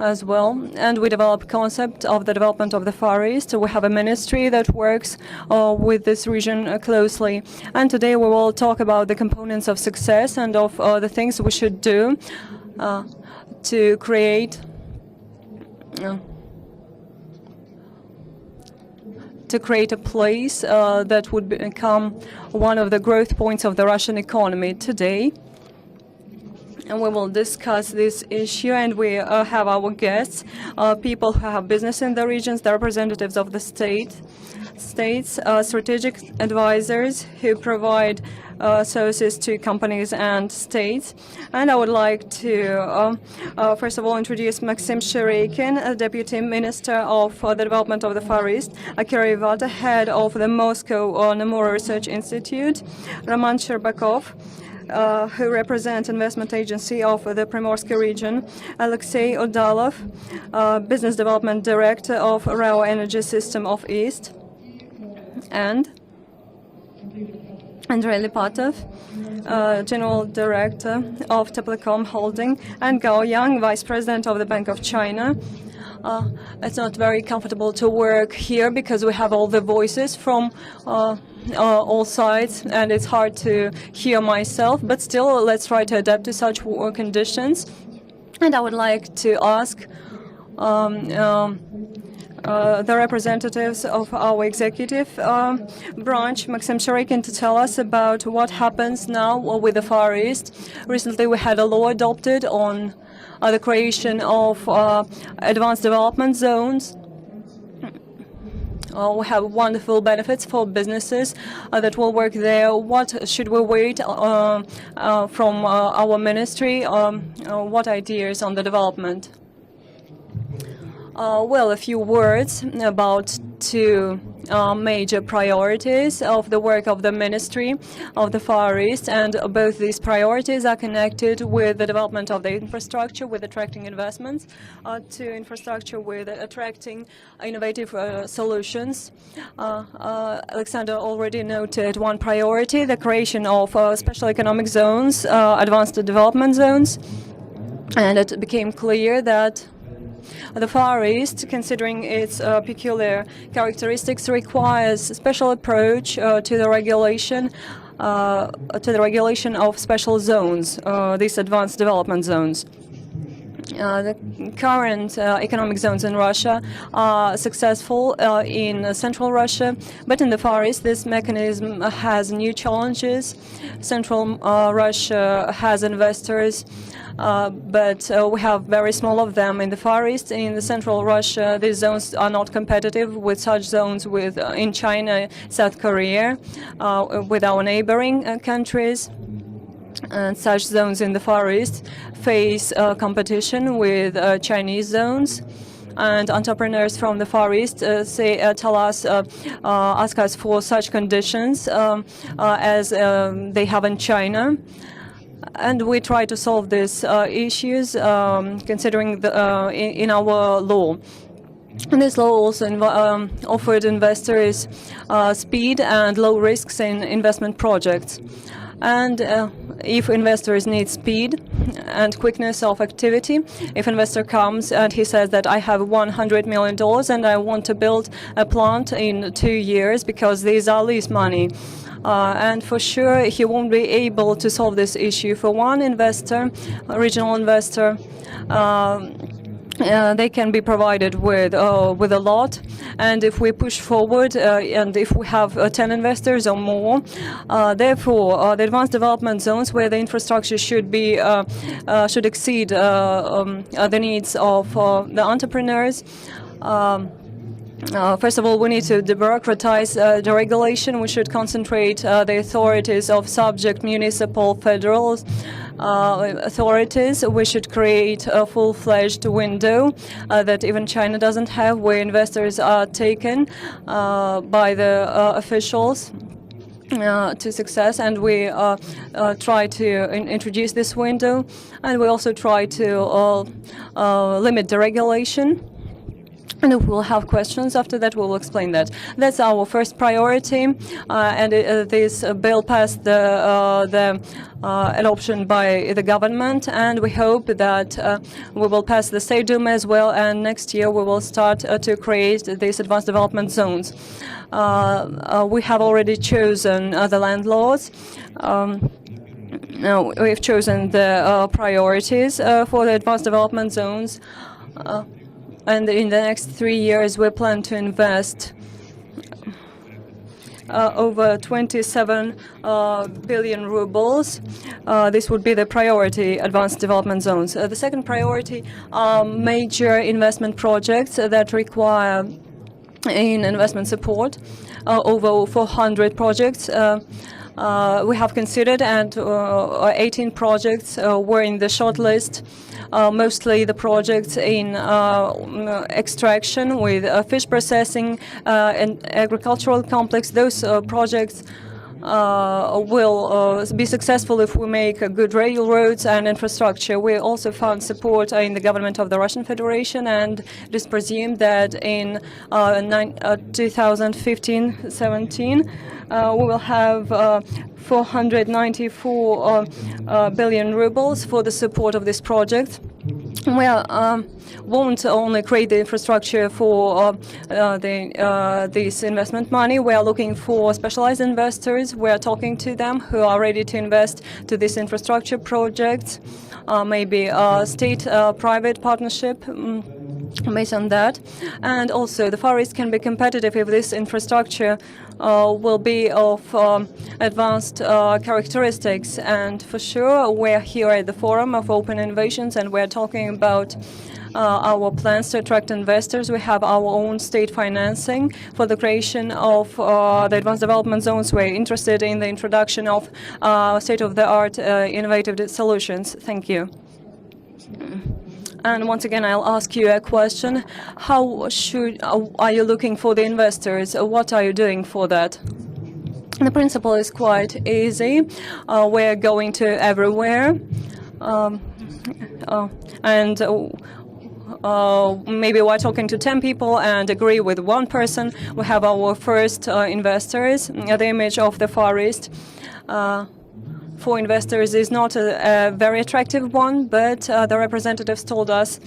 as well, and we develop concept of the development of the Far East. We have a ministry that works with this region closely, and today we will talk about the components of success and of the things we should do to create a place that would become one of the growth points of the Russian economy today. And we will discuss this issue, and we have our guests, people who have business in the regions, the representatives of the states, strategic advisors who provide services to companies and states. And I would like to, first of all, introduce Maxim Sherekin, Deputy Minister of the Development of the Far East, Akira Ivata, Head of the Moscow Nomura Research Institute, Roman Sherbakov, who represents Investment Agency of the Primorsky region, Alexei Odalov, Business Development Director of RAO Energy System of East, and Andrei Lipatov, General Director of Telecom Holding, and Gao Yang, Vice President of the Bank of China. It's not very comfortable to work here because we have all the voices from all sides, and it's hard to hear myself, but still let's try to adapt to such conditions. And I would like to ask the representatives of our executive branch, Maxim Sherekin, to tell us about what happens now with the Far East. Recently we had a law adopted on the creation of advanced development zones. We have wonderful benefits for businesses that will work there. What should we wait from our ministry? What ideas on the development? Well, a few words about two major priorities of the work of the Ministry of the Far East, and both these priorities are connected with the development of the infrastructure, with attracting investments to infrastructure, with attracting innovative solutions. Alexander already noted one priority, the creation of special economic zones, advanced development zones, and it became clear that the Far East, considering its peculiar characteristics, requires a special approach to the regulation of special zones, these advanced development zones. The current economic zones in Russia are successful in central Russia, but in the Far East this mechanism has new challenges. Central Russia has investors, but we have very small of them in the Far East. In the central Russia, these zones are not competitive with such zones in China, South Korea, with our neighboring countries. And such zones in the Far East face competition with Chinese zones. And entrepreneurs from the Far East ask us for such conditions as they have in China. And we try to solve these issues considering in our law. And this law also offered investors speed and low risks in investment projects. And if investors need speed and quickness of activity, if investor comes and he says that I have $100 million and I want to build a plant in 2 years because these are lease money, and for sure he won't be able to solve this issue. For one investor, a regional investor, they can be provided with a lot, and if we push forward and if we have 10 investors or more, therefore the advanced development zones where the infrastructure should exceed the needs of the entrepreneurs. First of all, we need to debureaucratize the regulation. We should concentrate the authorities of subject municipal, federal authorities. We should create a full-fledged window that even China doesn't have, where investors are taken by the officials to success, and we try to introduce this window, and we also try to limit the regulation. And if we'll have questions after that, we will explain that. That's our first priority, and this bill passed the adoption by the government, and we hope that we will pass the State Duma as well, and next year we will start to create these advanced development zones. We have already chosen the landlords. Now we've chosen the priorities for the advanced development zones. And in the next 3 years, we plan to invest over 27 billion rubles. This would be the priority advanced development zones. The second priority are major investment projects that require in investment support. Over 400 projects we have considered, and 18 projects were in the shortlist. Mostly the projects in extraction with fish processing and agricultural complex. Those projects will be successful if we make good railroads and infrastructure. We also found support in the government of the Russian Federation, and it is presumed that in 2015-17 we will have 494 billion rubles for the support of this project. We won't only create the infrastructure for this investment money. We are looking for specialized investors. We are talking to them who are ready to invest to this infrastructure project, maybe a state-private partnership. Based on that, and also the Far East can be competitive if this infrastructure will be of advanced characteristics. And for sure, we're here at the Forum of Open Innovations, and we're talking about our plans to attract investors. We have our own state financing for the creation of the advanced development zones. We're interested in the introduction of state-of-the-art innovative solutions. Thank you. And once again, I'll ask you a question. How are you looking for the investors? What are you doing for that? The principle is quite easy. We're going to everywhere. And maybe we're talking to 10 people and agree with one person. We have our first investors. The image of the Far East for investors is not a very attractive one, but the representatives told us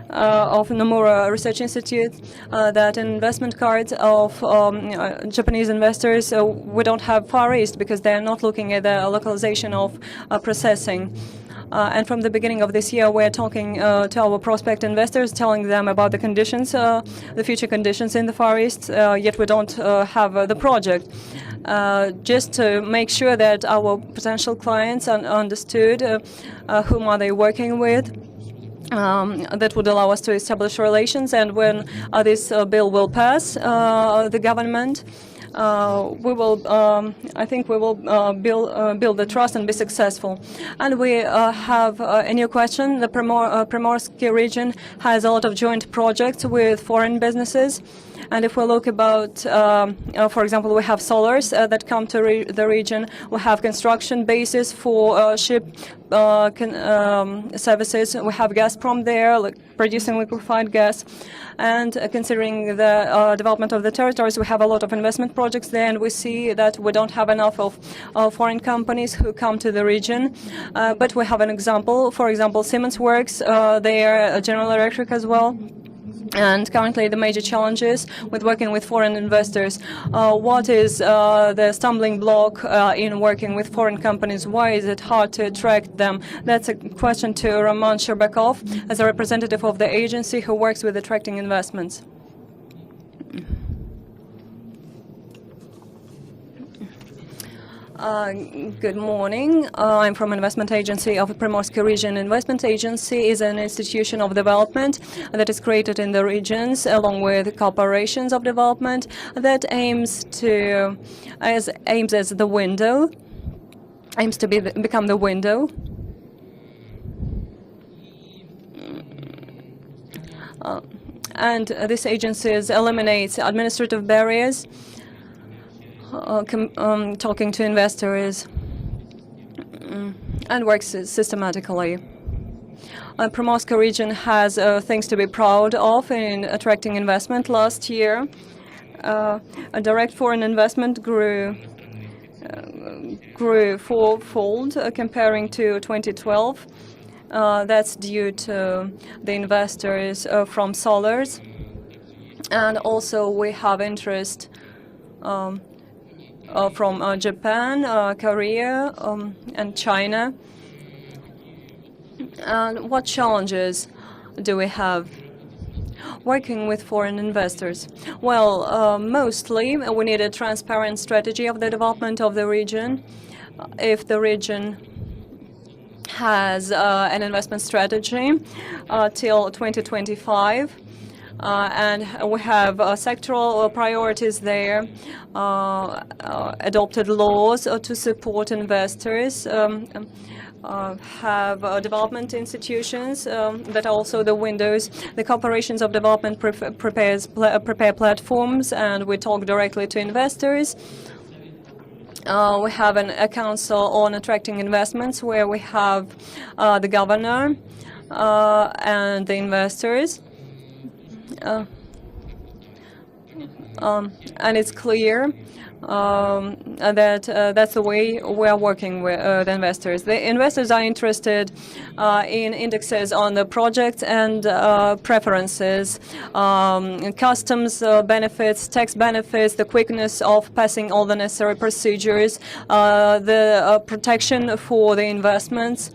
of Nomura Research Institute that in investment cards of Japanese investors, we don't have Far East because they're not looking at the localization of processing. And from the beginning of this year, we're talking to our prospect investors, telling them about the conditions, the future conditions in the Far East, yet we don't have the project. Just to make sure that our potential clients understood whom are they working with. That would allow us to establish relations, and when this bill will pass, the government, we will, I think we will build the trust and be successful. And we have a new question. The Primorsky region has a lot of joint projects with foreign businesses. And if we look about, for example, we have solars that come to the region. We have construction bases for ship services. We have Gazprom there, producing liquefied gas. And considering the development of the territories, we have a lot of investment projects there, and we see that we don't have enough of foreign companies who come to the region. But we have an example. For example, Siemens Works, they are General Electric as well. And currently the major challenges with working with foreign investors. What is the stumbling block in working with foreign companies? Why is it hard to attract them? That's a question to Roman Sherbakov as a representative of the agency who works with attracting investments. Good morning. I'm from investment agency of the Primorsky region. Investment agency is an institution of development that is created in the regions along with corporations of development that aims to the window, aims to become the window. And this agency eliminates administrative barriers. Talking to investors and works systematically. Primorska region has things to be proud of in attracting investment. Last year, a direct foreign investment grew fourfold comparing to 2012. That's due to the investors from solars. And also we have interest from Japan, Korea, and China. And what challenges do we have working with foreign investors? Well, mostly we need a transparent strategy of the development of the region. If the region has an investment strategy till 2025, and we have sectoral priorities there, adopted laws to support investors, have development institutions that are also the windows. The corporations of development prepare platforms, and we talk directly to investors. We have a council on attracting investments where we have the governor and the investors. And it's clear that that's the way we are working with the investors. The investors are interested in indexes on the projects and preferences, customs benefits, tax benefits, the quickness of passing all the necessary procedures, the protection for the investments,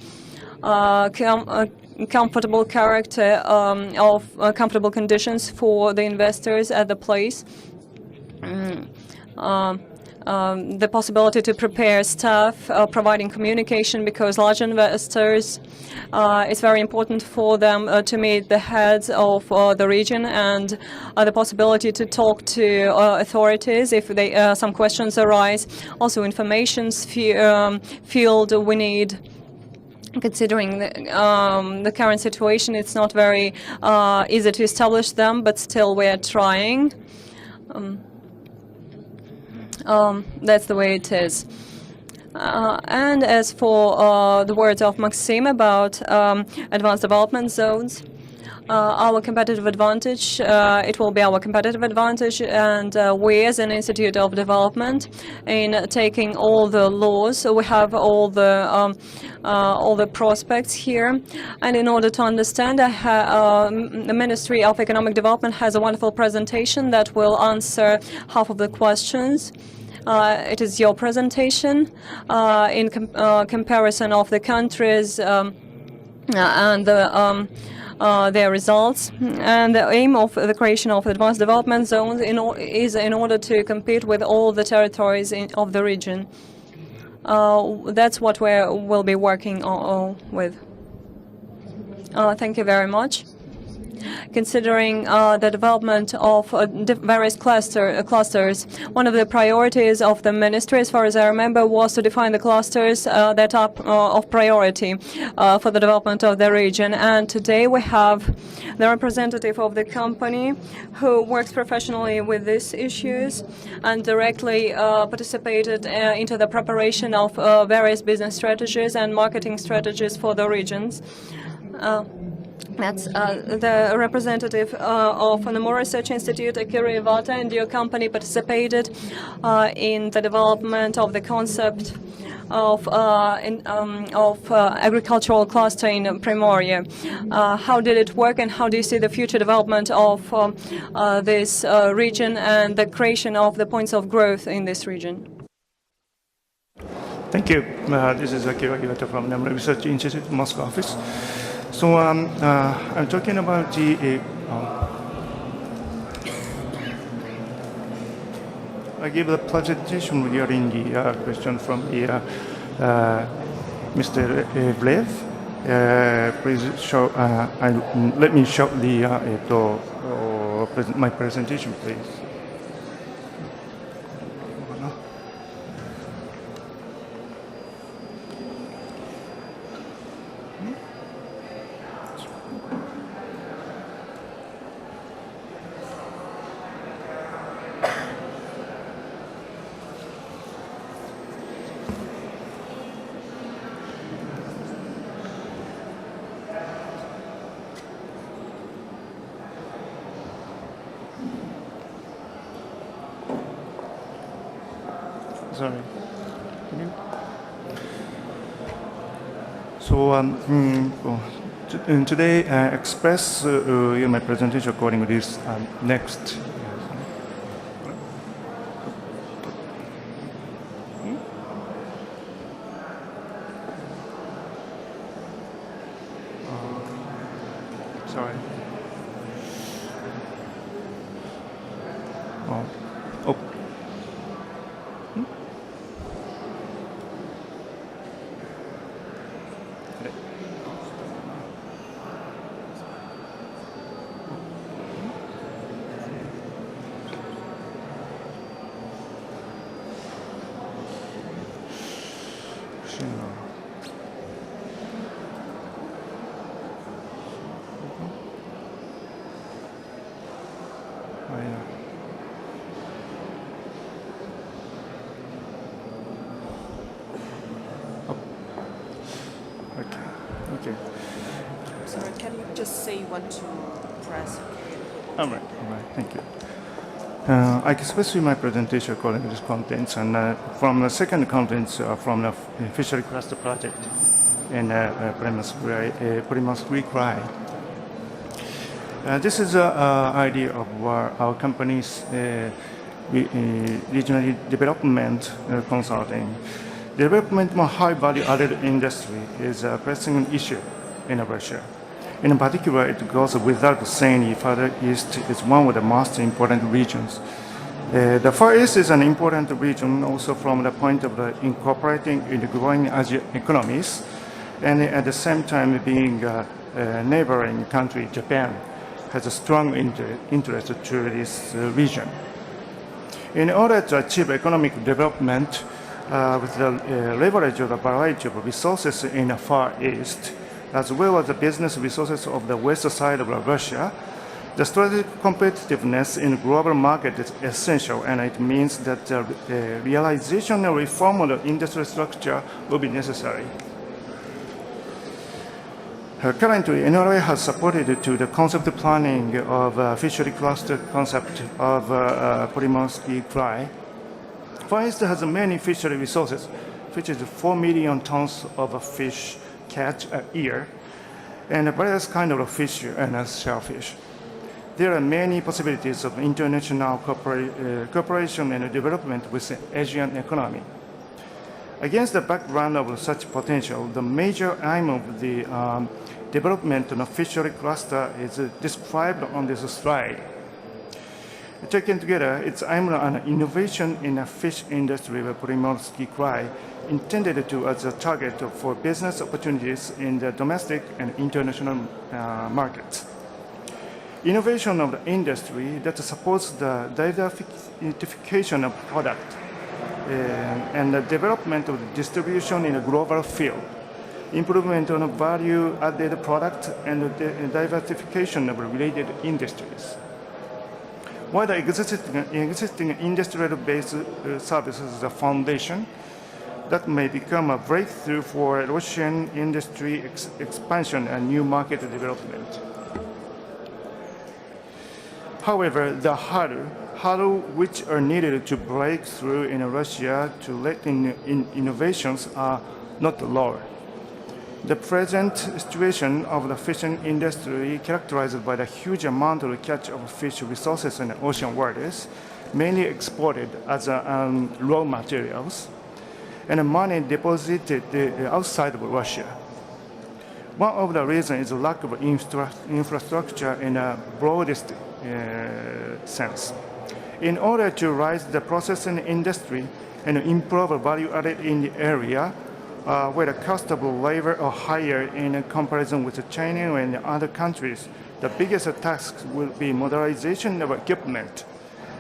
comfortable character of comfortable conditions for the investors at the place. The possibility to prepare staff, providing communication, because large investors, it's very important for them to meet the heads of the region, and the possibility to talk to authorities if some questions arise. Also, information field we need. Considering the current situation, it's not very easy to establish them, but still we are trying. That's the way it is. And as for the words of Maxim about advanced development zones, our competitive advantage, it will be our competitive advantage, and we as an Institute of Development, in taking all the laws, so we have all the prospects here, and in order to understand, the Ministry of Economic Development has a wonderful presentation that will answer half of the questions. It is your presentation in comparison of the countries and their results, and the aim of the creation of advanced development zones is in order to compete with all the territories of the region. That's what we'll be working with. Thank you very much. Considering the development of various clusters, one of the priorities of the ministry, as far as I remember, was to define the clusters that are of priority for the development of the region. And today we have the representative of the company who works professionally with these issues and directly participated into the preparation of various business strategies and marketing strategies for the regions. That's the representative of the Nomura Research Institute, Akira Iwata, and your company participated in the development of the concept of agricultural cluster in Primorie. How did it work, and how do you see the future development of this region and the creation of the points of growth in this region? Thank you. This is Akira Iwata from Nomura Research Institute, Moscow office. So I'm talking about the. I gave a presentation regarding the question from the Mr. Ivlev. Please show. Let me show the my presentation, please. sorry. So today I express in my presentation according to this next. Sorry. Oh. Okay. Sorry, can you just say you want to press? All right. Thank you. I express in my presentation according to these contents, and from the second contents from the fishery cluster project in Primus Cry. This is an idea of our company's regional development consulting. Development of high value-added industry is a pressing issue in Russia. In particular, it goes without saying further east is one of the most important regions. The Far East is an important region also from the point of incorporating in the growing Asian economies, and at the same time being a neighboring country, Japan, has a strong interest to this region. In order to achieve economic development with the leverage of a variety of resources in the Far East, as well as the business resources of the west side of Russia, the strategic competitiveness in the global market is essential, and it means that the realization and reform of the industry structure will be necessary. Currently, NRA has supported to the concept planning of fishery cluster concept of Primorsky Cry. Far East has many fishery resources, which is 4 million tons of fish catch a year, and various kinds of fish and shellfish. There are many possibilities of international cooperation and development with the Asian economy. Against the background of such potential, the major aim of the development of fishery cluster is described on this slide. Taken together, it's aim at an innovation in the fish industry with Primorsky Cry, intended to as a target for business opportunities in the domestic and international markets. Innovation of the industry that supports the diversification of product and the development of the distribution in a global field, improvement on value-added product, and the diversification of related industries. While the existing industrial-based services is a foundation that may become a breakthrough for Russian industry expansion and new market development. However, the hurdle which are needed to break through in Russia to let in innovations are not low. The present situation of the fishing industry, characterized by the huge amount of catch of fish resources in the ocean waters, mainly exported as raw materials, and money deposited outside of Russia. One of the reasons is the lack of infrastructure in a broadest sense. In order to raise the processing industry and improve value added in the area, where the cost of labor are higher in comparison with China and other countries, the biggest task will be modernization of equipment,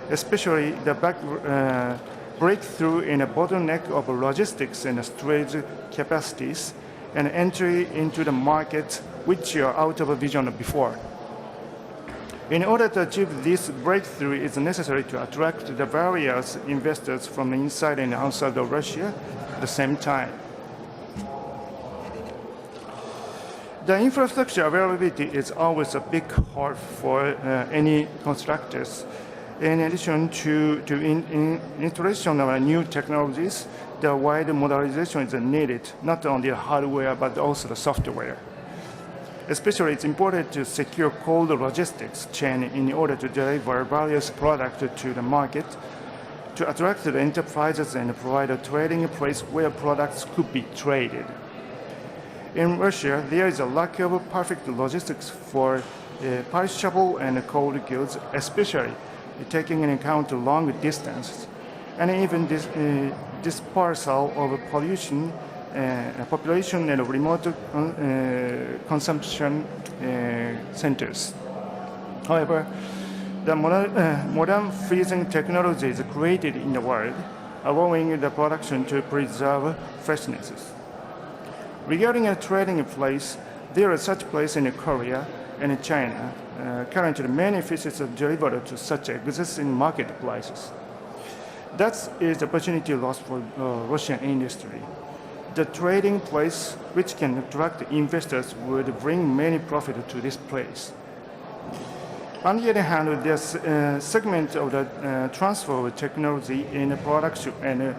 especially the breakthrough in a bottleneck of logistics and storage capacities, and entry into the market which are out of vision before. In order to achieve this breakthrough, it's necessary to attract the various investors from inside and outside of Russia at the same time. The infrastructure availability is always a big hurdle for any constructors, In addition to installation of new technologies, the wide modernization is needed, not only the hardware but also the software. Especially, it's important to secure cold logistics chain in order to deliver various products to the market, to attract the enterprises and provide a trading place where products could be traded. In Russia, there is a lack of perfect logistics for perishable and cold goods, especially taking into account long distances, and even dispersal of pollution, population and remote consumption centers. However, the modern freezing technology is created in the world, allowing the production to preserve freshness. Regarding a trading place, there are such places in Korea and in China. Currently, many fishes are delivered to such existing marketplaces. That is the opportunity lost for Russian industry. The trading place, which can attract investors, would bring many profit to this place. On the other hand, this segment of the transfer of technology in production and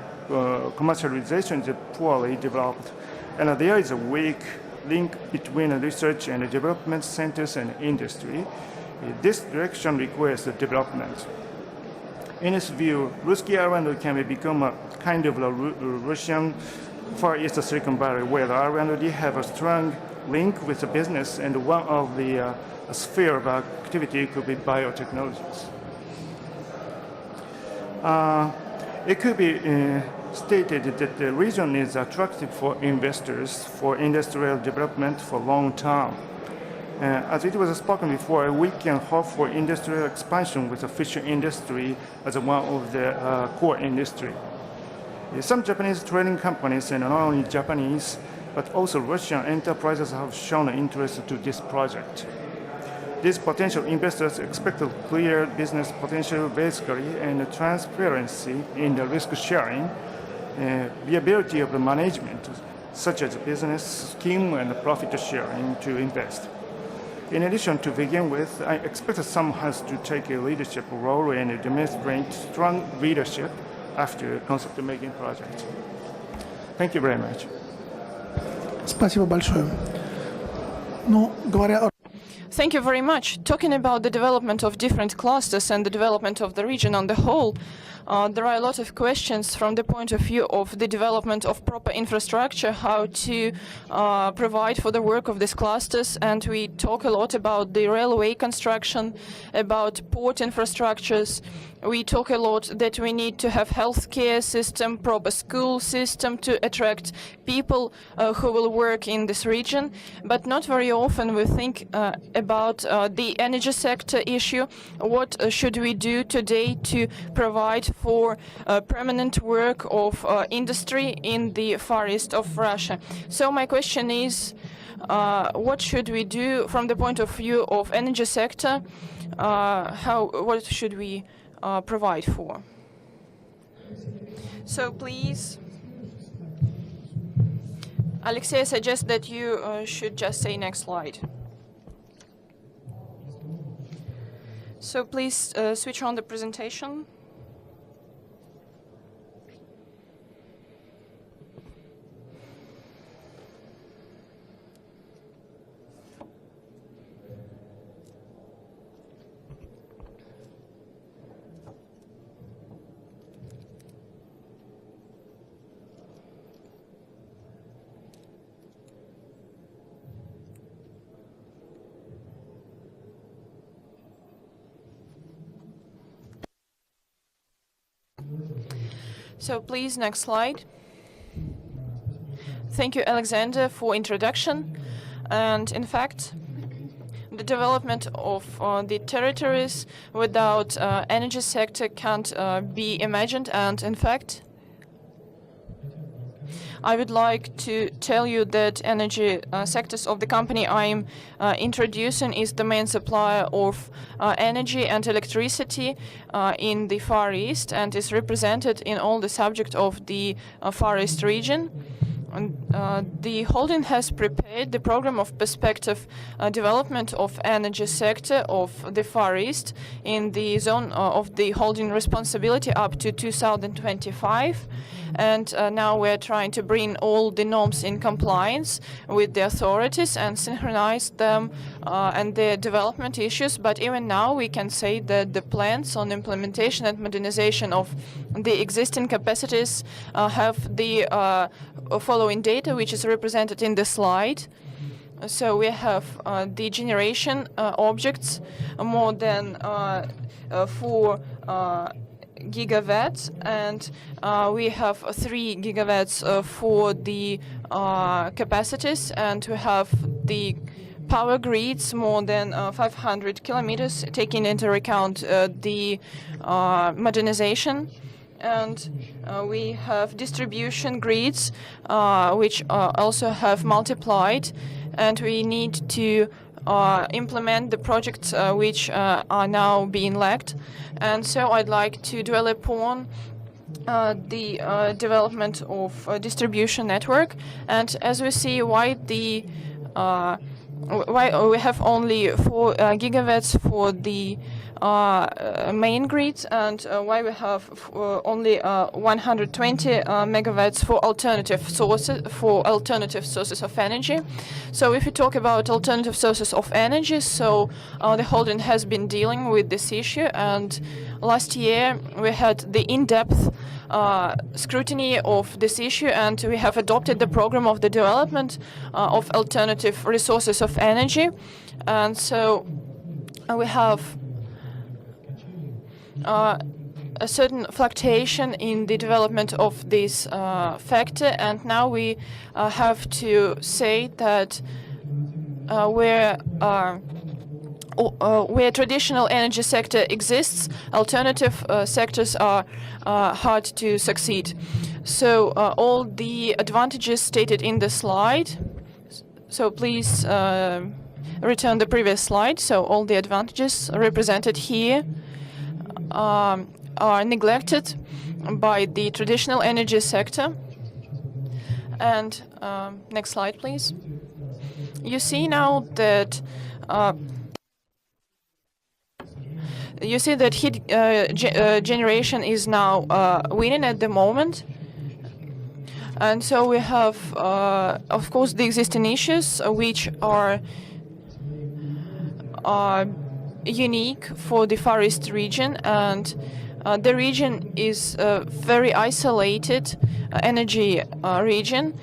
commercialization is poorly developed, and there is a weak link between research and development centers and industry. This direction requires development. In his view, Ruski Island can become a kind of a Russian Far East Silicon Valley, where the island have a strong link with the business, and one of the sphere of activity could be biotechnologies. It could be stated that the region is attractive for investors for industrial development for long term. As it was spoken before, we can hope for industrial expansion with the fishing industry as one of the core industry. Some Japanese trading companies, and not only Japanese, but also Russian enterprises have shown interest to this project. These potential investors expect a clear business potential basically and transparency in the risk sharing, viability of the management, such as business scheme and profit sharing to invest. In addition, to begin with, I expect some has to take a leadership role and demonstrate strong leadership after concept making project. Thank you very much. Спасибо большое. Ну, говоря о Thank you very much. Talking about the development of different clusters and the development of the region on the whole, there are a lot of questions from the point of view of the development of proper infrastructure, how to provide for the work of these clusters, and we talk a lot about the railway construction, about port infrastructures. We talk a lot that we need to have healthcare system, proper school system to attract people who will work in this region, but not very often we think about the energy sector issue. What should we do today to provide for permanent work of industry in the Far East of Russia? So my question is, what should we do from the point of view of energy sector? What should we provide for? So please, Alexei, I suggest that you should just say next slide. So please switch on the presentation. So please, next slide. Thank you, Alexander, for introduction. And in fact, the development of the territories without energy sector can't be imagined. And in fact, I would like to tell you that energy sectors of the company I'm introducing is the main supplier of energy and electricity in the Far East and is represented in all the subject of the Far East region. The holding has prepared the program of perspective development of energy sector of the Far East in the zone of the holding responsibility up to 2025. And now we're trying to bring all the norms in compliance with the authorities and synchronize them and their development issues. But even now we can say that the plans on implementation and modernization of the existing capacities have the following data, which is represented in the slide. So we have the generation objects, more than 4 gigawatts, and we have 3 gigawatts for the capacities, and we have the power grids more than 500 kilometers, taking into account the modernization. And we have distribution grids, which also have multiplied, and we need to implement the projects which are now being lagged. And so I'd like to dwell upon the development of a distribution network. And as we see, why we have only 4 gigawatts for the main grids, and why we have only 120 megawatts for alternative sources of energy. So if we talk about alternative sources of energy, so the holding has been dealing with this issue, and last year we had the in-depth scrutiny of this issue, and we have adopted the program of the development of alternative resources of energy. And so we have a certain fluctuation in the development of this factor, and now we have to say that where traditional energy sector exists, alternative sectors are hard to succeed. So all the advantages stated in the slide, so please return the previous slide. So all the advantages represented here are neglected by the traditional energy sector. And next slide, please. You see now that heat generation is now winning at the moment. And so we have, of course, the existing issues, which are unique for the Far East region, and the region is a very isolated energy region,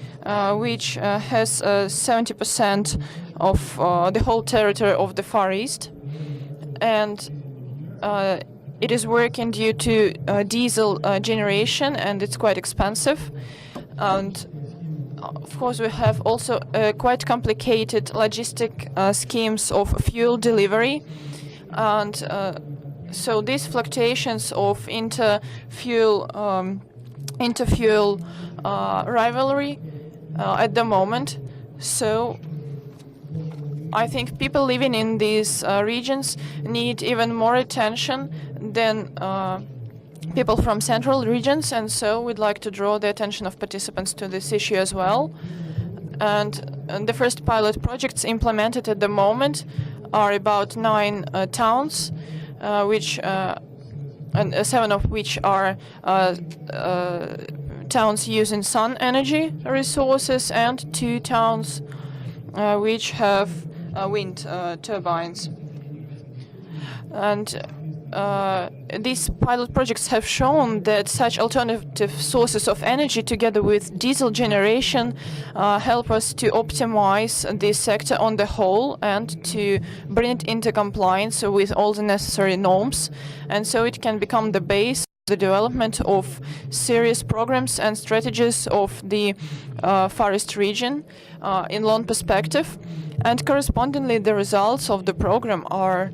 which has 70% of the whole territory of the Far East, and it is working due to diesel generation, and it's quite expensive. And of course, we have also quite complicated logistic schemes of fuel delivery. And so these fluctuations of inter-fuel rivalry at the moment. So I think people living in these regions need even more attention than people from central regions, and so we'd like to draw the attention of participants to this issue as well. And the first pilot projects implemented at the moment are about 9 towns, which and 7 of which are towns using sun energy resources, and 2 towns which have wind turbines. And these pilot projects have shown that such alternative sources of energy, together with diesel generation, help us to optimize this sector on the whole and to bring it into compliance with all the necessary norms. And so it can become the base of the development of serious programs and strategies of the Far East region in long perspective. And correspondingly, the results of the program are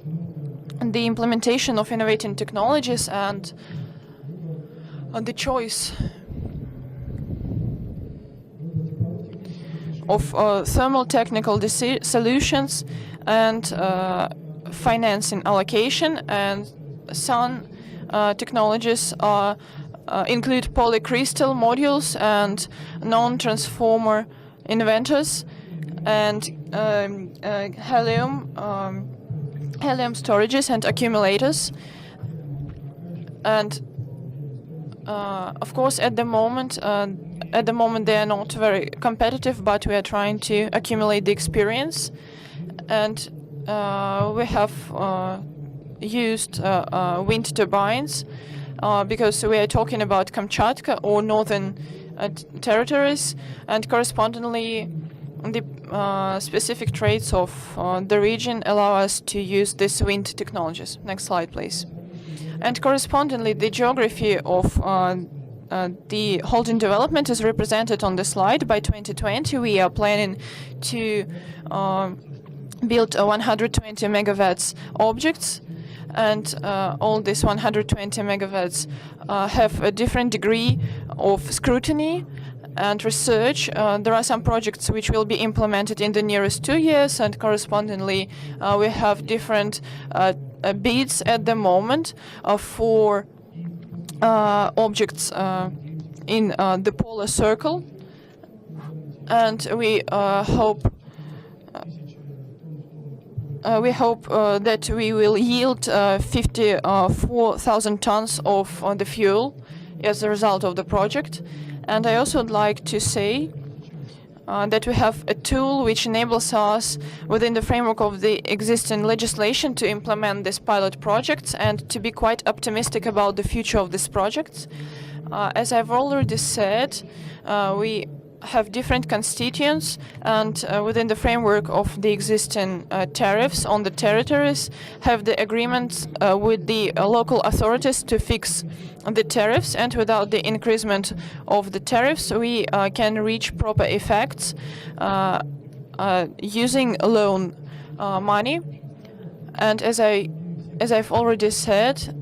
the implementation of innovative technologies and the choice of thermal technical solutions and financing allocation, and sun technologies are include polycrystal modules and non-transformer inverters and helium storages and accumulators. And of course, at the moment they are not very competitive, but we are trying to accumulate the experience. And we have used wind turbines because we are talking about Kamchatka or northern territories, and correspondingly the specific traits of the region allow us to use these wind technologies. Next slide, please. And correspondingly, the geography of the holding development is represented on the slide. By 2020, we are planning to build 120 megawatts objects, and all these 120 megawatts have a different degree of scrutiny and research. There are some projects which will be implemented in the nearest 2 years, and correspondingly we have different bids at the moment for objects in the polar circle, and we hope that we will yield 54,000 tons of the fuel as a result of the project. And I also would like to say that we have a tool which enables us, within the framework of the existing legislation, to implement these pilot projects and to be quite optimistic about the future of these projects. As I've already said, we have different constituents, and within the framework of the existing tariffs on the territories, have the agreements with the local authorities to fix the tariffs, and without the increasement of the tariffs, we can reach proper effects using loan money. And as I've already said,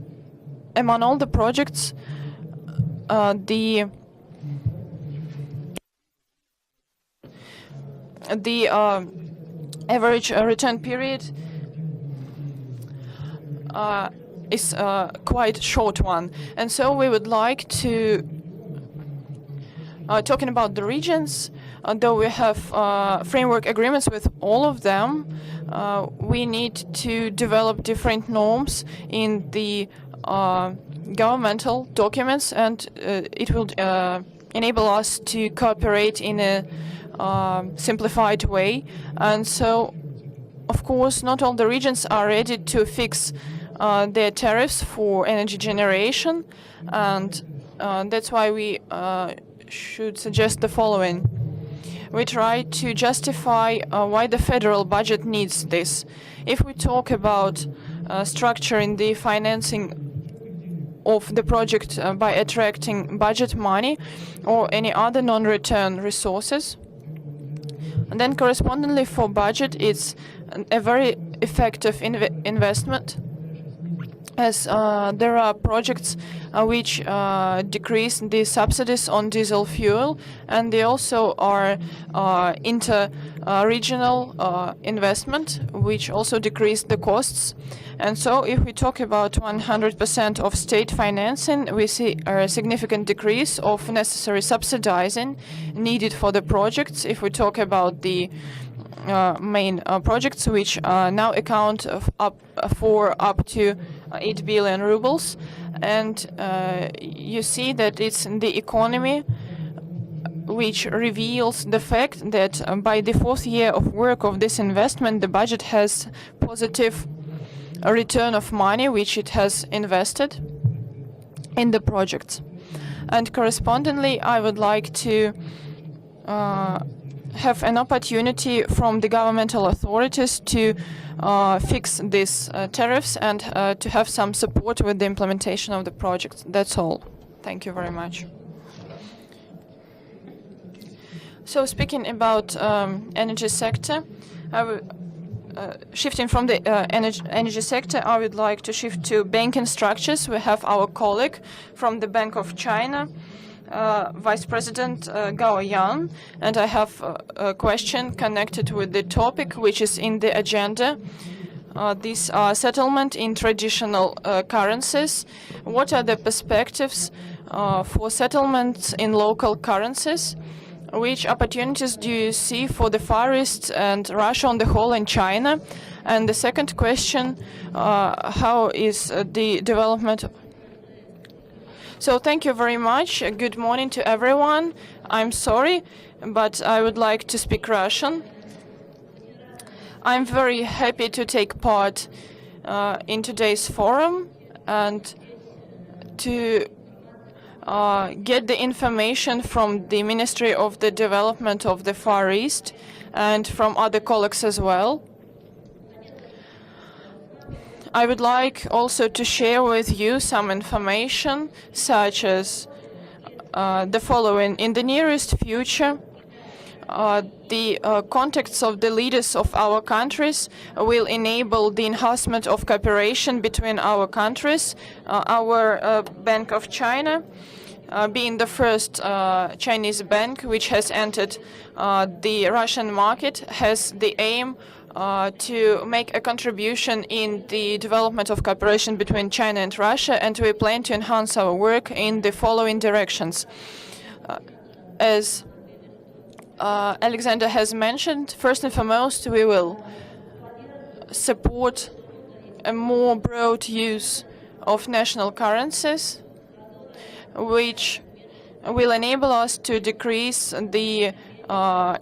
among all the projects, the average return period is quite short one, and so we would like to, talking about the regions, though we have framework agreements with all of them, we need to develop different norms in the governmental documents, and it will enable us to cooperate in a simplified way. And so, of course, not all the regions are ready to fix their tariffs for energy generation, and that's why we should suggest the following. We try to justify why the federal budget needs this. If we talk about structuring the financing of the project by attracting budget money or any other non-return resources, and then correspondingly for budget, it's a very effective investment, as there are projects which decrease the subsidies on diesel fuel, and they also are inter-regional investment, which also decrease the costs. And so if we talk about 100% of state financing, we see a significant decrease of necessary subsidizing needed for the projects. If we talk about the main projects, which now account for up to 8 billion rubles, and you see that it's the economy which reveals the fact that by the 4th year of work of this investment, the budget has positive return of money which it has invested in the projects. And correspondingly, I would like to have an opportunity from the governmental authorities to fix these tariffs and to have some support with the implementation of the projects. That's all. Thank you very much. So speaking about energy sector, shifting from the energy sector, I would like to shift to banking structures. We have our colleague from the Bank of China, Vice President Gao Yan, and I have a question connected with the topic which is in the agenda. These are settlement in traditional currencies. What are the perspectives for settlements in local currencies. Which opportunities do you see for the Far East and Russia on the whole and China? And the second question, how is the development? So thank you very much. Good morning to everyone. I'm sorry, but I would like to speak Russian. I'm very happy to take part in today's forum and to get the information from the Ministry of the Development of the Far East and from other colleagues as well. I would like also to share with you some information such as the following. In the nearest future, the contacts of the leaders of our countries will enable the enhancement of cooperation between our countries. Our Bank of China, being the first Chinese bank which has entered the Russian market, has the aim to make a contribution in the development of cooperation between China and Russia, and we plan to enhance our work in the following directions. As Alexander has mentioned, first and foremost, we will support a more broad use of national currencies, which will enable us to decrease the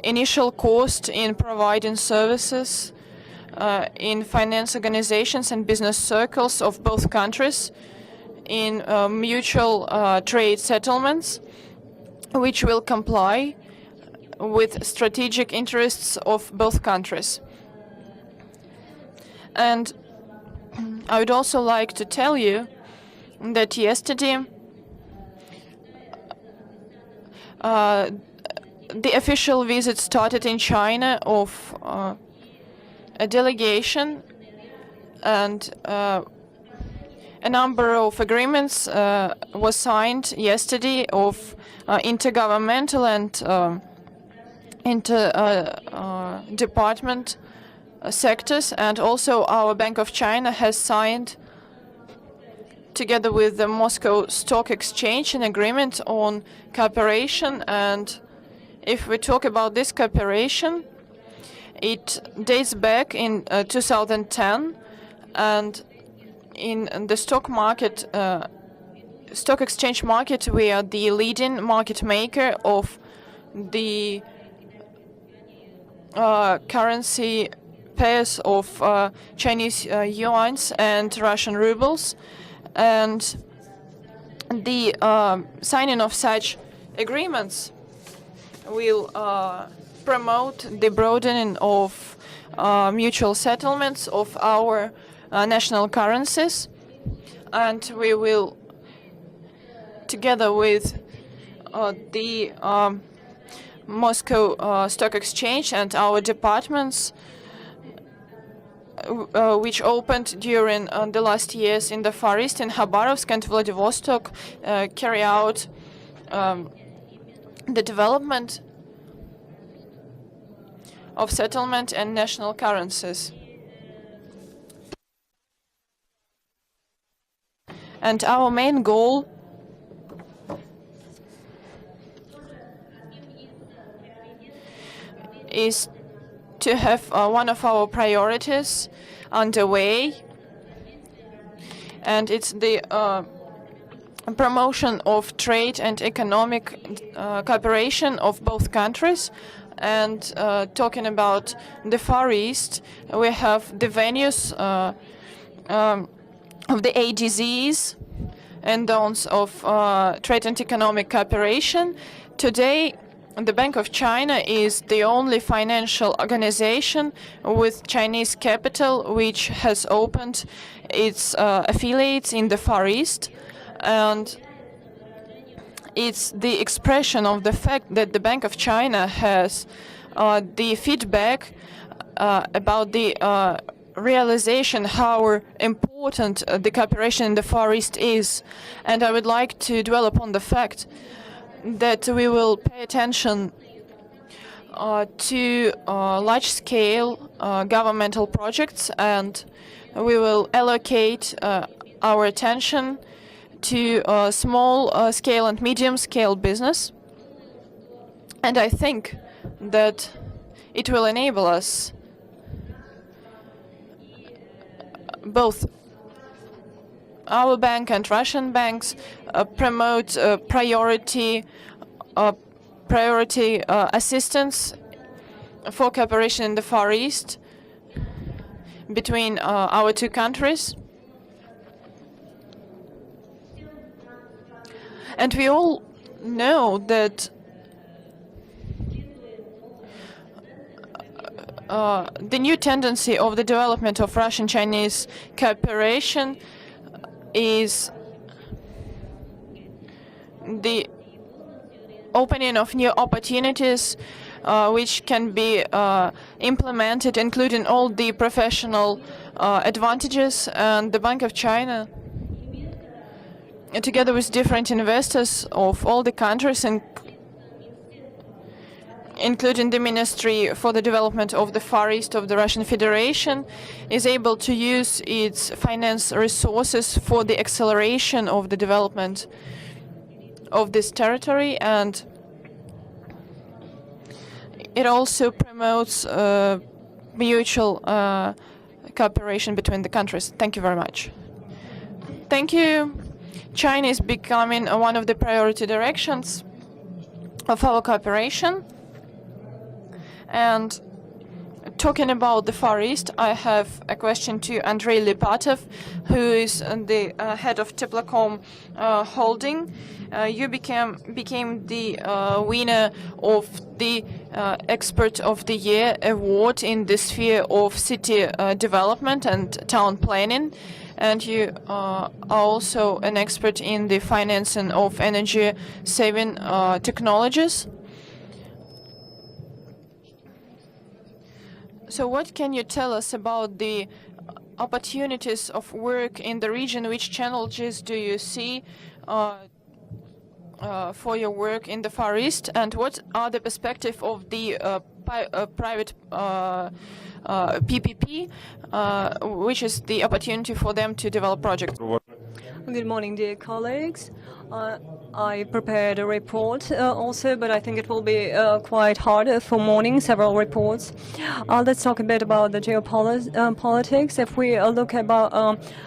initial cost in providing services in finance organizations and business circles of both countries, in mutual trade settlements, which will comply with strategic interests of both countries. And I would also like to tell you that yesterday the official visit started in China of a delegation, and a number of agreements was signed yesterday of intergovernmental and inter-department sectors, and also our Bank of China has signed, together with the Moscow Stock Exchange, an agreement on cooperation. And if we talk about this cooperation, it dates back in 2010, and in the stock market, stock exchange market, we are the leading market maker of the currency pairs of Chinese yuans and Russian rubles, and the signing of such agreements will promote the broadening of mutual settlements of our national currencies, and we will, together with the Moscow Stock Exchange and our departments, which opened during the last years in the Far East, in Khabarovsk and Vladivostok, carry out the development of settlement and national currencies. And our main goal is to have one of our priorities underway, and it's the promotion of trade and economic cooperation of both countries. And talking about the Far East, we have the venues of the ADZs and those of trade and economic cooperation. Today, the Bank of China is the only financial organization with Chinese capital which has opened its affiliates in the Far East, and it's the expression of the fact that the Bank of China has the feedback about the realization how important the cooperation in the Far East is. And I would like to dwell upon the fact that we will pay attention to large-scale governmental projects, and we will allocate our attention to small scale and medium scale business. And I think that it will enable us, both our bank and Russian banks, promote priority assistance for cooperation in the Far East between our two countries. And we all know that the new tendency of the development of Russian-Chinese cooperation is the opening of new opportunities which can be implemented, including all the professional advantages. And the Bank of China, together with different investors of all the countries, including the Ministry for the Development of the Far East of the Russian Federation, is able to use its finance resources for the acceleration of the development of this territory, and it also promotes mutual cooperation between the countries. Thank you very much. Thank you. China is becoming one of the priority directions of our cooperation. And talking about the Far East, I have a question to Andrei Lipatov, who is the head of Teplocom Holding. You became the winner of the Expert of the Year award in the sphere of city development and town planning. And you are also an expert in the financing of energy-saving technologies. So what can you tell us about the opportunities of work in the region? Which challenges do you see for your work in the Far East? And what are the perspectives of the private PPP, which is the opportunity for them to develop projects? Good morning, dear colleagues. I prepared a report also, but I think it will be quite hard for morning, several reports. Let's talk a bit about the geopolitics. If we look about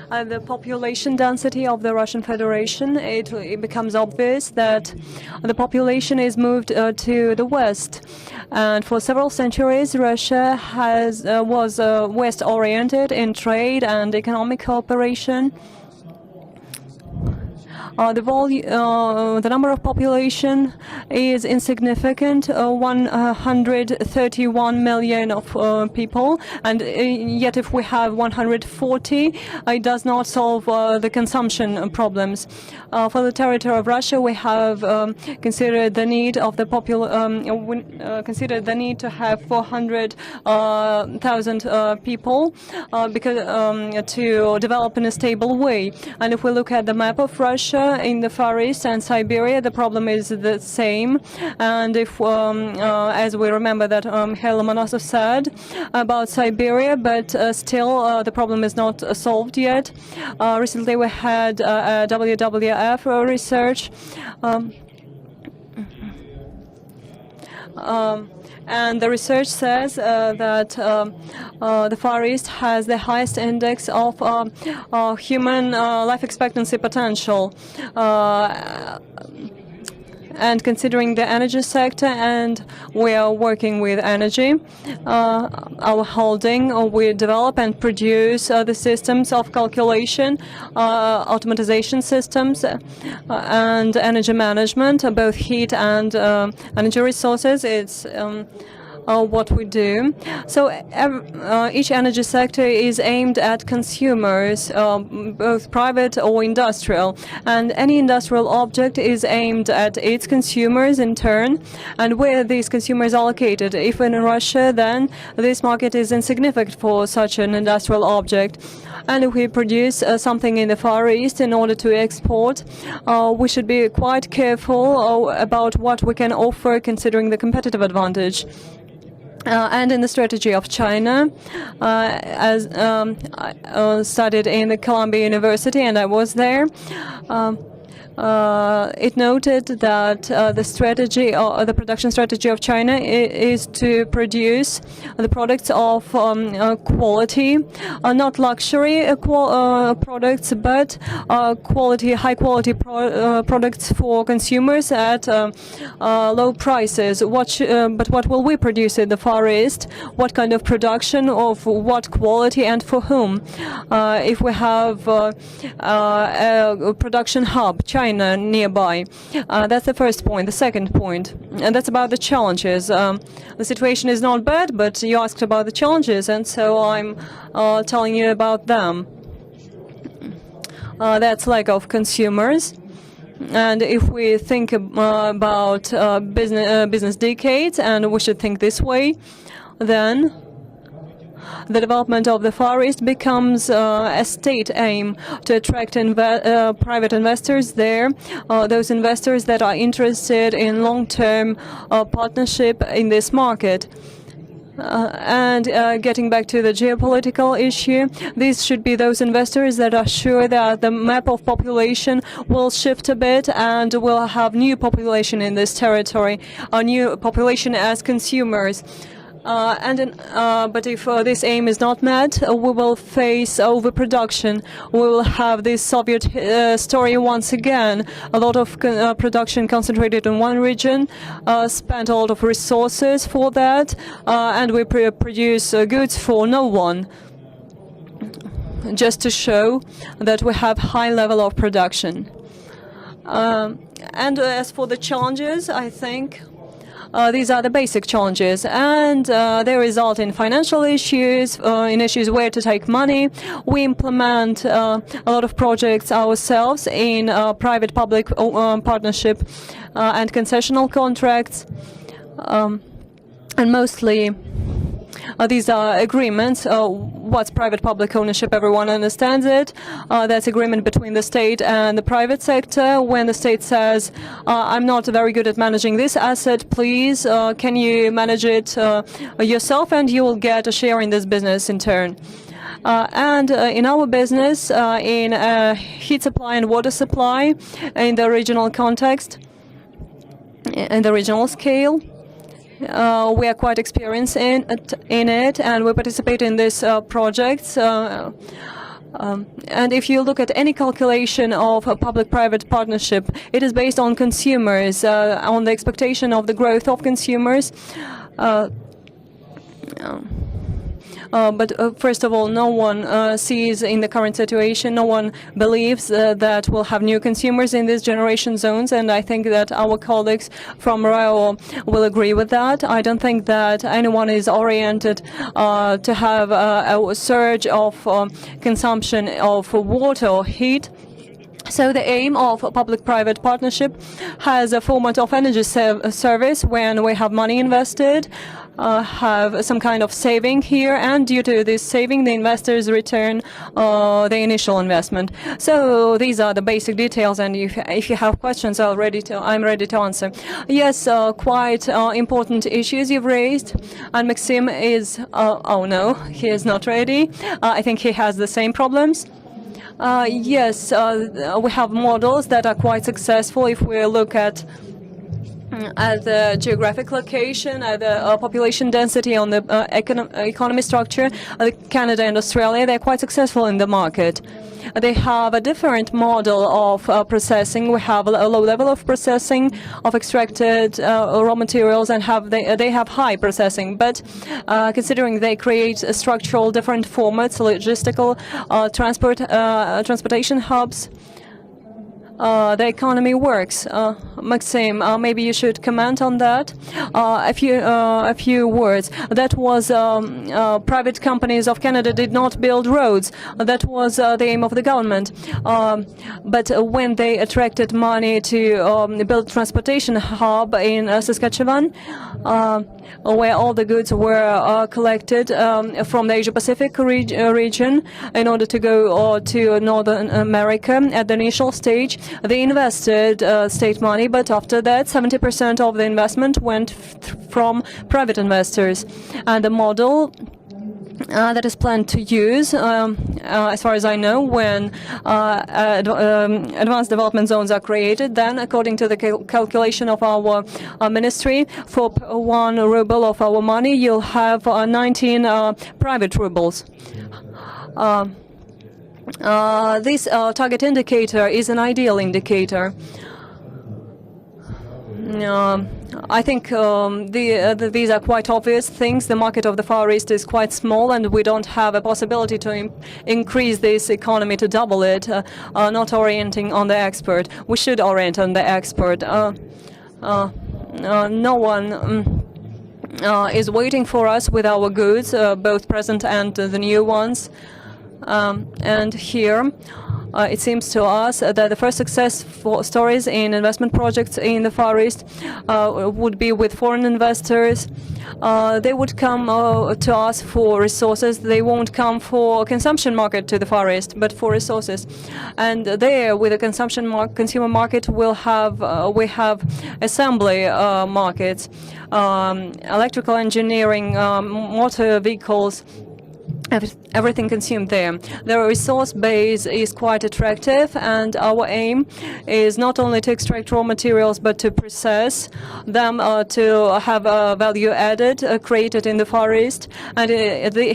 the population density of the Russian Federation, it becomes obvious that the population is moved to the west. And for several centuries, Russia was west-oriented in trade and economic cooperation. The number of population is insignificant, 131 million of people, and yet if we have 140, it does not solve the consumption problems. For the territory of Russia, we have considered the need of the considered the need to have 400,000 people because to develop in a stable way. And if we look at the map of Russia, in the Far East and Siberia, the problem is the same. And if, as we remember that Mikhail Lomonosov said about Siberia, but still the problem is not solved yet. Recently we had a WWF research. And the research says that the Far East has the highest index of human life expectancy potential. And considering the energy sector, and we are working with energy, our holding, we develop and produce the systems of calculation, automatization systems, and energy management, both heat and energy resources. It's what we do. So each energy sector is aimed at consumers, both private or industrial, and any industrial object is aimed at its consumers in turn, and where these consumers are located. If in Russia, then this market is insignificant for such an industrial object. And if we produce something in the Far East in order to export, we should be quite careful about what we can offer considering the competitive advantage. and in the strategy of China, as I studied in the Columbia University, and I was there. It noted that the strategy, or the production strategy of China, is to produce the products of quality, not luxury products, but quality, high quality products for consumers at low prices. But what will we produce in the Far East? What kind of production, of what quality, and for whom? If we have a production hub, China, nearby. That's the first point. The second point, and that's about the challenges. The situation is not bad, but you asked about the challenges, and so I'm telling you about them. That's lack of consumers. And if we think about business decades, and we should think this way, then the development of the Far East becomes a state aim to attract private investors there, those investors that are interested in long-term partnership in this market. And getting back to the geopolitical issue, these should be those investors that are sure that the map of population will shift a bit and we'll have new population in this territory, a new population as consumers. But if this aim is not met, we will face overproduction. We will have this Soviet story once again. A lot of production concentrated in one region, spent a lot of resources for that, and we produce goods for no one, just to show that we have high level of production. And as for the challenges, I think these are the basic challenges, and they result in financial issues, in issues where to take money. We implement a lot of projects ourselves in private-public partnership and concessional contracts, and mostly these are agreements. What's private-public ownership? Everyone understands it. That's agreement between the state and the private sector. When the state says, I'm not very good at managing this asset, please, can you manage it yourself, and you will get a share in this business in turn. And in our business, in heat supply and water supply, in the regional context, in the regional scale, we are quite experienced in it, and we participate in these projects. And if you look at any calculation of a public-private partnership, it is based on consumers, on the expectation of the growth of consumers. But first of all, no one sees in the current situation, no one believes that we'll have new consumers in these generation zones, and I think that our colleagues from RAO will agree with that. I don't think that anyone is oriented to have a surge of consumption of water or heat. So the aim of a public-private partnership has a format of energy service when we have money invested, have some kind of saving here, and due to this saving, the investors return the initial investment. So these are the basic details, and if you have questions, I'm ready to answer. Yes, quite important issues you've raised, and Maxim is, oh no, he is not ready. I think he has the same problems. Yes, we have models that are quite successful if we look at the geographic location, the population density, on the economy structure. Canada and Australia, they're quite successful in the market. They have a different model of processing. We have a low level of processing of extracted raw materials, and they have high processing. But considering they create structural different formats, logistical transportation hubs, the economy works. Maxim, maybe you should comment on that. A few words. That was private companies of Canada did not build roads. That was the aim of the government. But when they attracted money to build transportation hub in Saskatchewan, where all the goods were collected from the Asia-Pacific region in order to go to Northern America at the initial stage, They invested state money, but after that 70% of the investment went from private investors. And the model that is planned to use, as far as I know, when advanced development zones are created, then according to the calculation of our ministry, for 1 ruble of our money, you'll have 19 private rubles. This target indicator is an ideal indicator. I think these are quite obvious things. The market of the Far East is quite small, and we don't have a possibility to increase this economy to double it, not orienting on the export. We should orient on the export. No one is waiting for us with our goods, both present and the new ones. And here, it seems to us that the first success stories in investment projects in the Far East would be with foreign investors. They would come to us for resources. They won't come for consumption market to the Far East, but for resources. And there, with the consumer market, we have assembly markets, electrical engineering, motor vehicles. Everything consumed there. The resource base is quite attractive, and our aim is not only to extract raw materials but to process them, to have value added created in the Far East. And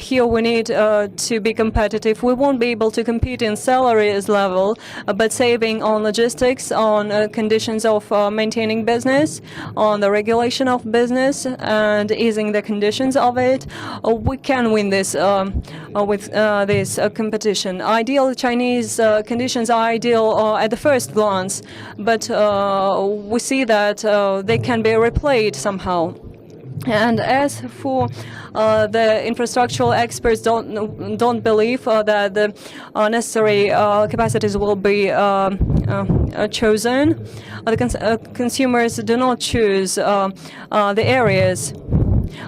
here we need to be competitive. We won't be able to compete in salaries level, but saving on logistics, on conditions of maintaining business, on the regulation of business, and easing the conditions of it, we can win this. With this competition. Ideal Chinese conditions are ideal at the first glance, but we see that they can be replayed somehow. And as for the infrastructural experts, don't believe that the necessary capacities will be chosen. The consumers do not choose the areas.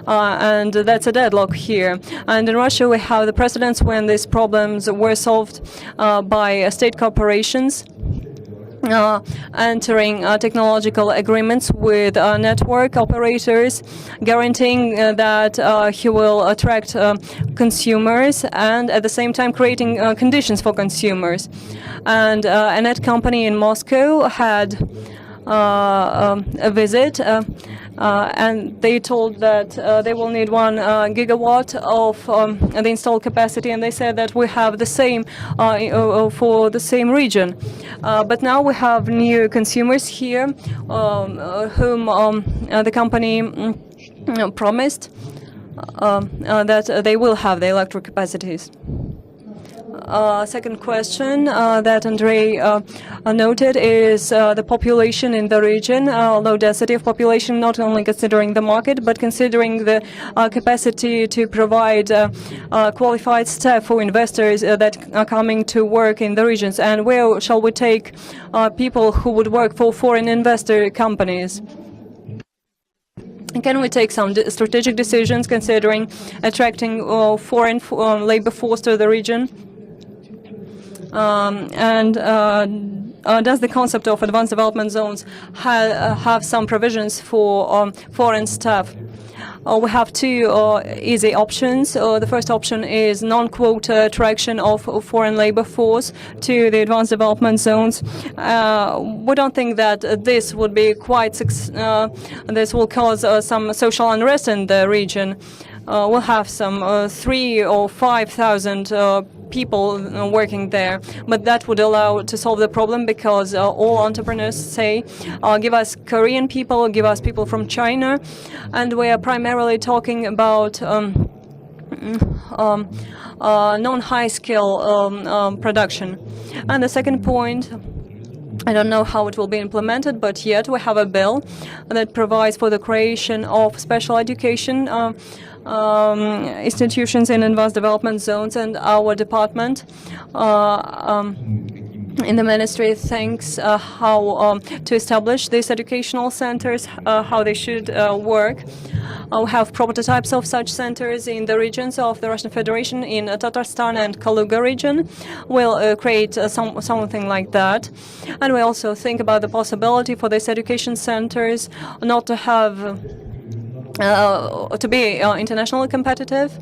And that's a deadlock here. And in Russia, we have the precedents when these problems were solved by state corporations entering technological agreements with network operators, guaranteeing that he will attract consumers and at the same time creating conditions for consumers. And a net company in Moscow had a visit, and they told that they will need 1 gigawatt of the installed capacity, and they said that we have the same for the same region. But now we have new consumers here whom the company promised that they will have the electric capacities. Second question that Andrei noted is the population in the region, low density of population, not only considering the market, but considering the capacity to provide qualified staff for investors that are coming to work in the regions. And where shall we take people who would work for foreign investor companies? Can we take some strategic decisions considering attracting foreign labor force to the region? Does the concept of advanced development zones have some provisions for foreign staff? We have 2 easy options. The first option is non-quota attraction of foreign labor force to the advanced development zones. We don't think that this would be quite. This will cause some social unrest in the region. We'll have some 3,000 or 5,000 people working there, but that would allow to solve the problem because all entrepreneurs say, give us Korean people, give us people from China, and we are primarily talking about non-high skill production. And the second point, I don't know how it will be implemented, but yet we have a bill that provides for the creation of special education institutions in advanced development zones, and our department in the ministry thinks how to establish these educational centers, how they should work. We have prototypes of such centers in the regions of the Russian Federation, in Tatarstan and Kaluga region. We'll create something like that. And we also think about the possibility for these education centers not to have to be internationally competitive.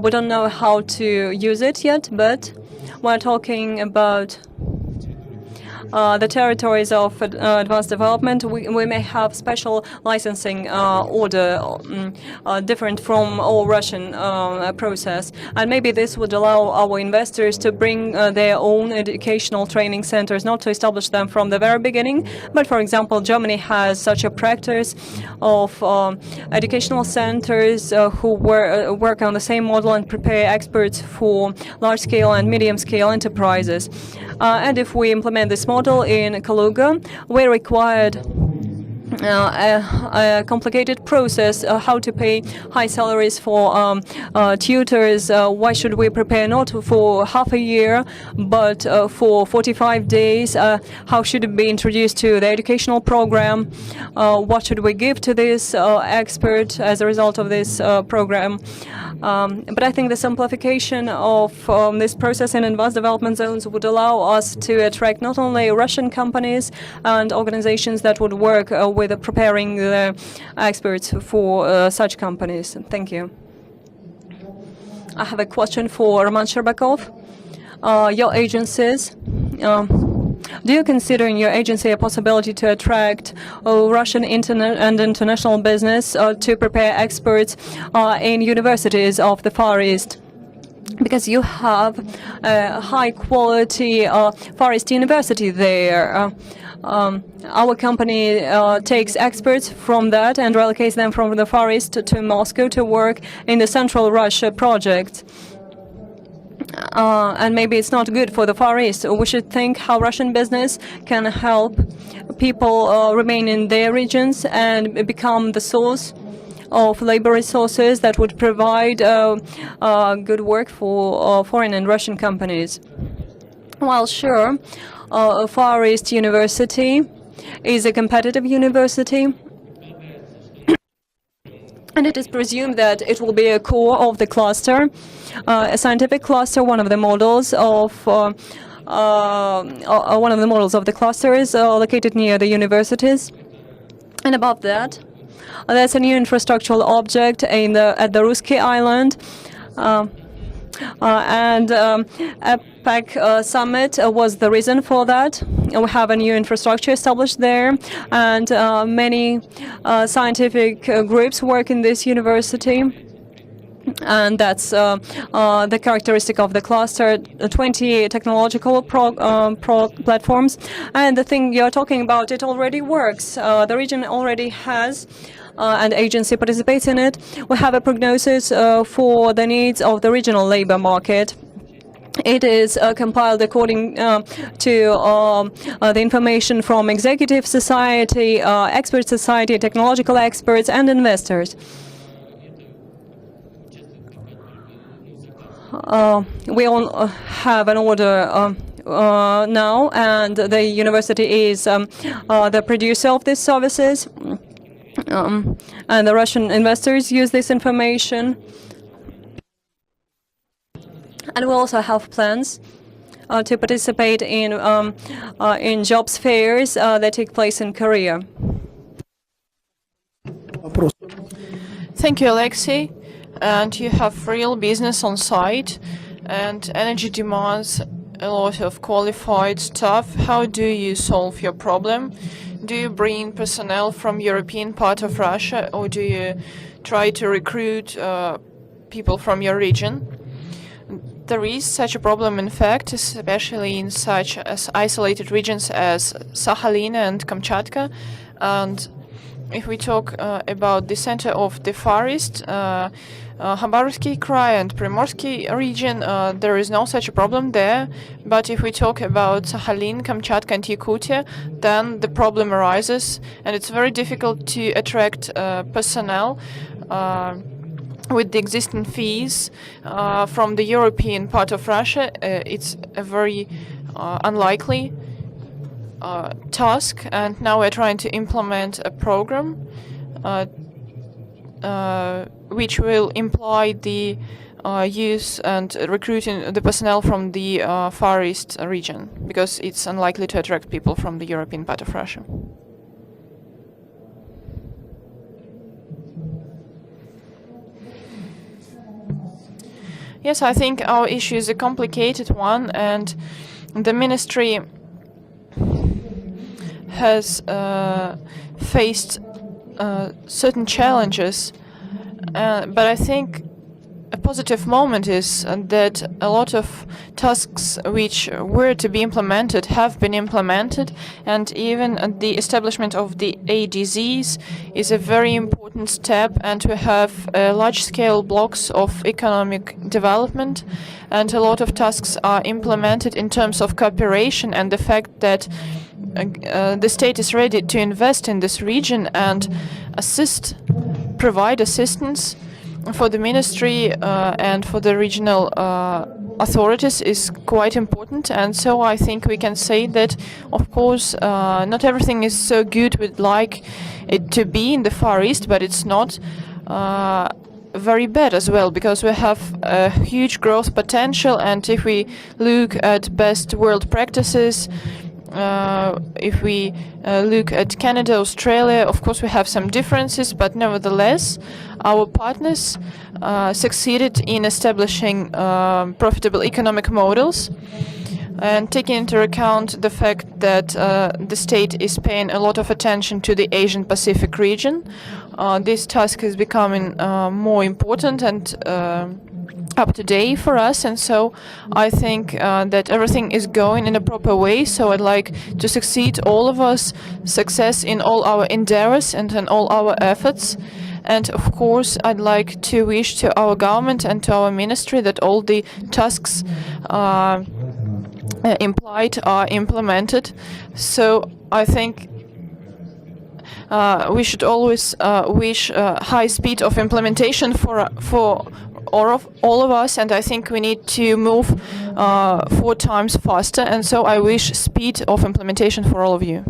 We don't know how to use it yet, but we're talking about the territories of advanced development. We may have special licensing order different from all Russian process, and maybe this would allow our investors to bring their own educational training centers, not to establish them from the very beginning, but for example Germany has such a practice of educational centers who work on the same model and prepare experts for large-scale and medium-scale enterprises. And if we implement this model in Kaluga, we required a complicated process, how to pay high salaries for tutors. Why should we prepare not for half a year, but for 45 days? How should it be introduced to the educational program? What should we give to this expert as a result of this program? But I think the simplification of this process in advanced development zones would allow us to attract not only Russian companies and organizations that would work with preparing the experts for such companies. Thank you. I have a question for Roman Sherbakov. Your agencies, do you consider in your agency a possibility to attract Russian internet and international business to prepare experts in universities of the Far East? Because you have a high-quality Far East university there. Our company takes experts from that and relocates them from the Far East to Moscow to work in the Central Russia project. And maybe it's not good for the Far East. We should think how Russian business can help people remain in their regions and become the source of labor resources that would provide good work for foreign and Russian companies. Well, sure, Far East University is a competitive university, and it is presumed that it will be a core of the cluster, a scientific cluster. One of the models of the cluster is located near the universities, and above that, there's a new infrastructural object at the Ruski Island. And APEC summit was the reason for that. We have a new infrastructure established there, and many scientific groups work in this university. And that's the characteristic of the cluster, 20 technological platforms. And the thing you're talking about, it already works. The region already has and agency participates in it. We have a prognosis for the needs of the regional labor market. It is compiled according to the information from executive society, expert society, technological experts, and investors. We all have an order now, and the university is the producer of these services. And the Russian investors use this information. And we also have plans to participate in jobs fairs that take place in Korea. Thank you, Alexei. And you have real business on site, and energy demands a lot of qualified staff. How do you solve your problem? Do you bring personnel from European part of Russia, or do you try to recruit people from your region? There is such a problem, in fact, especially in such as isolated regions as Sakhalin and Kamchatka. And if we talk about the center of the Far East, Khabarovsky Krai and Primorsky region, there is no such a problem there. But if we talk about Sakhalin, Kamchatka and Yakutia, then the problem arises, and it's very difficult to attract personnel with the existing fees from the European part of Russia. It's a very unlikely task, and now we're trying to implement a program which will imply the use and recruiting the personnel from the Far East region, because it's unlikely to attract people from the European part of Russia. Yes, I think our issue is a complicated one, and the ministry has faced certain challenges, but I think a positive moment is that a lot of tasks which were to be implemented have been implemented, and even the establishment of the ADZs is a very important step, and we have large-scale blocks of economic development, and a lot of tasks are implemented in terms of cooperation, and the fact that the state is ready to invest in this region and provide assistance for the ministry and for the regional authorities is quite important. And so I think we can say that, of course, not everything is so good we'd like it to be in the Far East, but it's not very bad as well, because we have a huge growth potential, and if we look at best world practices, if we look at Canada, Australia, of course we have some differences, but nevertheless our partners succeeded in establishing profitable economic models, and taking into account the fact that the state is paying a lot of attention to the Asian Pacific region. This task is becoming more important and up to date for us, and so I think that everything is going in a proper way. So I'd like to succeed all of us, success in all our endeavors and in all our efforts. And of course, I'd like to wish to our government and to our ministry that all the tasks implied are implemented. So I think we should always wish high speed of implementation for all of us, and I think we need to move 4 times faster, and so I wish speed of implementation for all of you.